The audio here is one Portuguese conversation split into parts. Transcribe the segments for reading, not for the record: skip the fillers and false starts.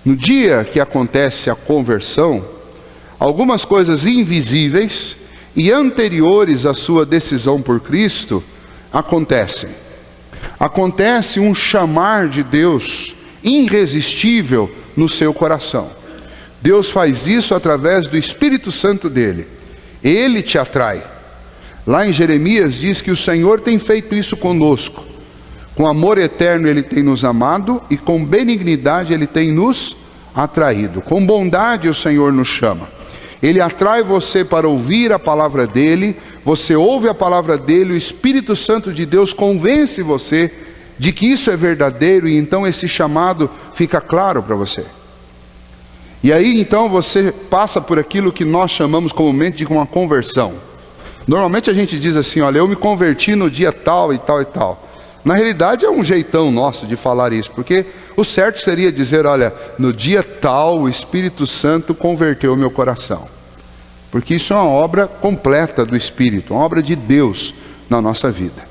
No dia que acontece a conversão, algumas coisas invisíveis e anteriores à sua decisão por Cristo acontecem. Acontece um chamar de Deus irresistível no seu coração. Deus faz isso através do Espírito Santo dele. Ele te atrai. Lá em Jeremias diz que o Senhor tem feito isso conosco. Com amor eterno ele tem nos amado e com benignidade ele tem nos atraído. Com bondade o Senhor nos chama. Ele atrai você para ouvir a palavra dele. Você ouve a palavra dele, o Espírito Santo de Deus convence você de que isso é verdadeiro, e então esse chamado fica claro para você. E aí então você passa por aquilo que nós chamamos comumente de uma conversão. Normalmente a gente diz assim: olha, eu me converti no dia tal e tal e tal. Na realidade é um jeitão nosso de falar isso, porque o certo seria dizer: olha, no dia tal o Espírito Santo converteu o meu coração. Porque isso é uma obra completa do Espírito, uma obra de Deus na nossa vida.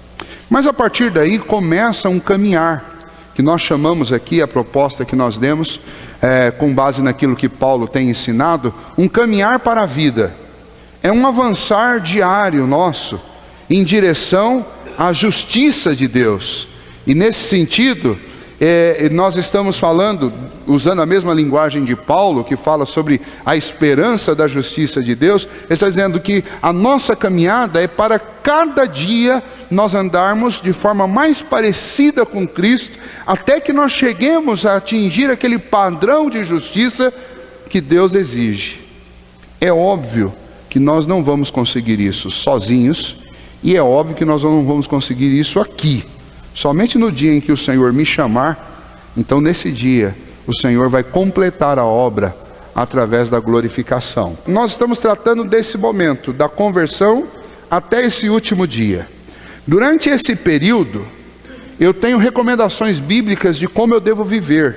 Mas a partir daí começa um caminhar, que nós chamamos aqui, a proposta que nós demos, com base naquilo que Paulo tem ensinado, um caminhar para a vida. É um avançar diário nosso em direção à justiça de Deus. E nesse sentido, nós estamos falando, usando a mesma linguagem de Paulo, que fala sobre a esperança da justiça de Deus. Ele está dizendo que a nossa caminhada é para cada dia nós andarmos de forma mais parecida com Cristo, até que nós cheguemos a atingir aquele padrão de justiça que Deus exige. É óbvio que nós não vamos conseguir isso sozinhos, e é óbvio que nós não vamos conseguir isso aqui. Somente no dia em que o Senhor me chamar, então nesse dia o Senhor vai completar a obra através da glorificação. Nós estamos tratando desse momento, da conversão até esse último dia. Durante esse período, eu tenho recomendações bíblicas de como eu devo viver.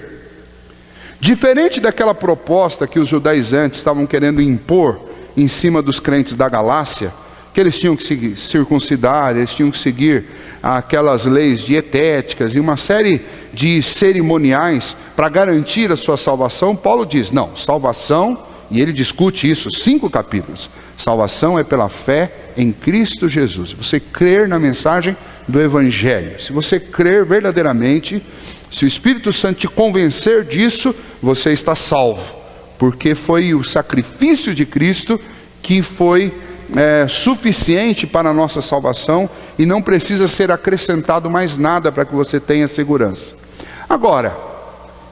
Diferente daquela proposta que os judaizantes estavam querendo impor em cima dos crentes da Galácia, que eles tinham que se circuncidar, eles tinham que seguir aquelas leis dietéticas e uma série de cerimoniais para garantir a sua salvação. Paulo diz: não, salvação, e ele discute isso, 5 capítulos. Salvação é pela fé em Cristo Jesus. Você crer na mensagem do Evangelho. Se você crer verdadeiramente, se o Espírito Santo te convencer disso, você está salvo. Porque foi o sacrifício de Cristo que foi suficiente para a nossa salvação, e não precisa ser acrescentado mais nada para que você tenha segurança. Agora,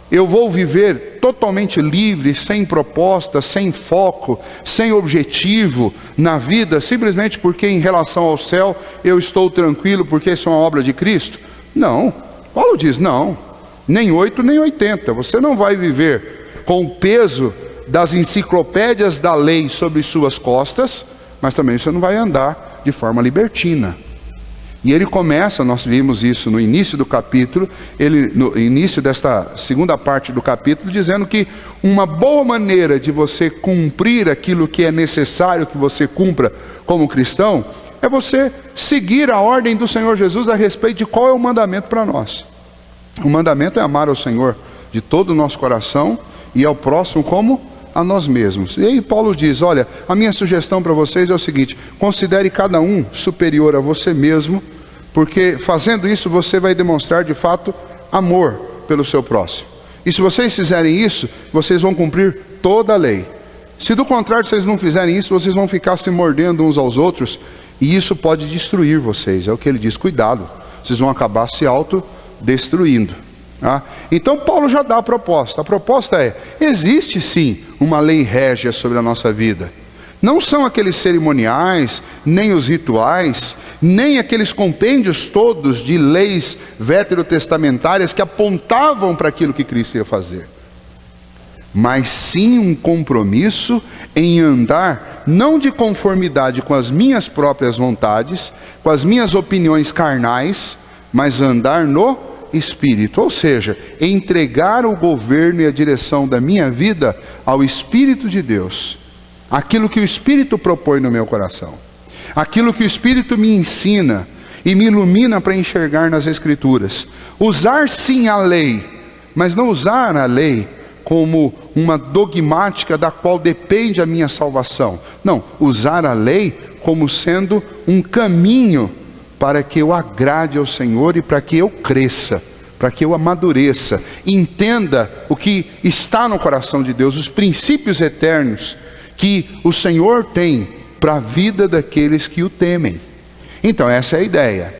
eu vou viver totalmente livre, sem proposta, sem foco, sem objetivo na vida, simplesmente porque em relação ao céu eu estou tranquilo, porque isso é uma obra de Cristo? Não. Paulo diz: não, nem 8 nem 80. Você não vai viver com o peso das enciclopédias da lei sobre suas costas, mas também você não vai andar de forma libertina. E ele começa, nós vimos isso no início do capítulo, no início desta segunda parte do capítulo, dizendo que uma boa maneira de você cumprir aquilo que é necessário que você cumpra como cristão, é você seguir a ordem do Senhor Jesus a respeito de qual é o mandamento para nós. O mandamento é amar ao Senhor de todo o nosso coração e ao próximo como a nós mesmos. E aí Paulo diz: olha, a minha sugestão para vocês é o seguinte: considere cada um superior a você mesmo, porque fazendo isso você vai demonstrar de fato amor pelo seu próximo. E se vocês fizerem isso, vocês vão cumprir toda a lei. Se do contrário vocês não fizerem isso, vocês vão ficar se mordendo uns aos outros, e isso pode destruir vocês. É o que ele diz: cuidado, vocês vão acabar se autodestruindo. Então Paulo já dá a proposta. A proposta é: existe sim uma lei régia sobre a nossa vida. Não são aqueles cerimoniais, nem os rituais, nem aqueles compêndios todos de leis veterotestamentárias que apontavam para aquilo que Cristo ia fazer, mas sim um compromisso em andar não de conformidade com as minhas próprias vontades, com as minhas opiniões carnais, mas andar no Espírito, ou seja, entregar o governo e a direção da minha vida ao Espírito de Deus, aquilo que o Espírito propõe no meu coração, aquilo que o Espírito me ensina e me ilumina para enxergar nas Escrituras. Usar sim a lei, mas não usar a lei como uma dogmática da qual depende a minha salvação. Não, usar a lei como sendo um caminho para que eu agrade ao Senhor e para que eu cresça, para que eu amadureça, entenda o que está no coração de Deus, os princípios eternos que o Senhor tem para a vida daqueles que o temem. Então essa é a ideia.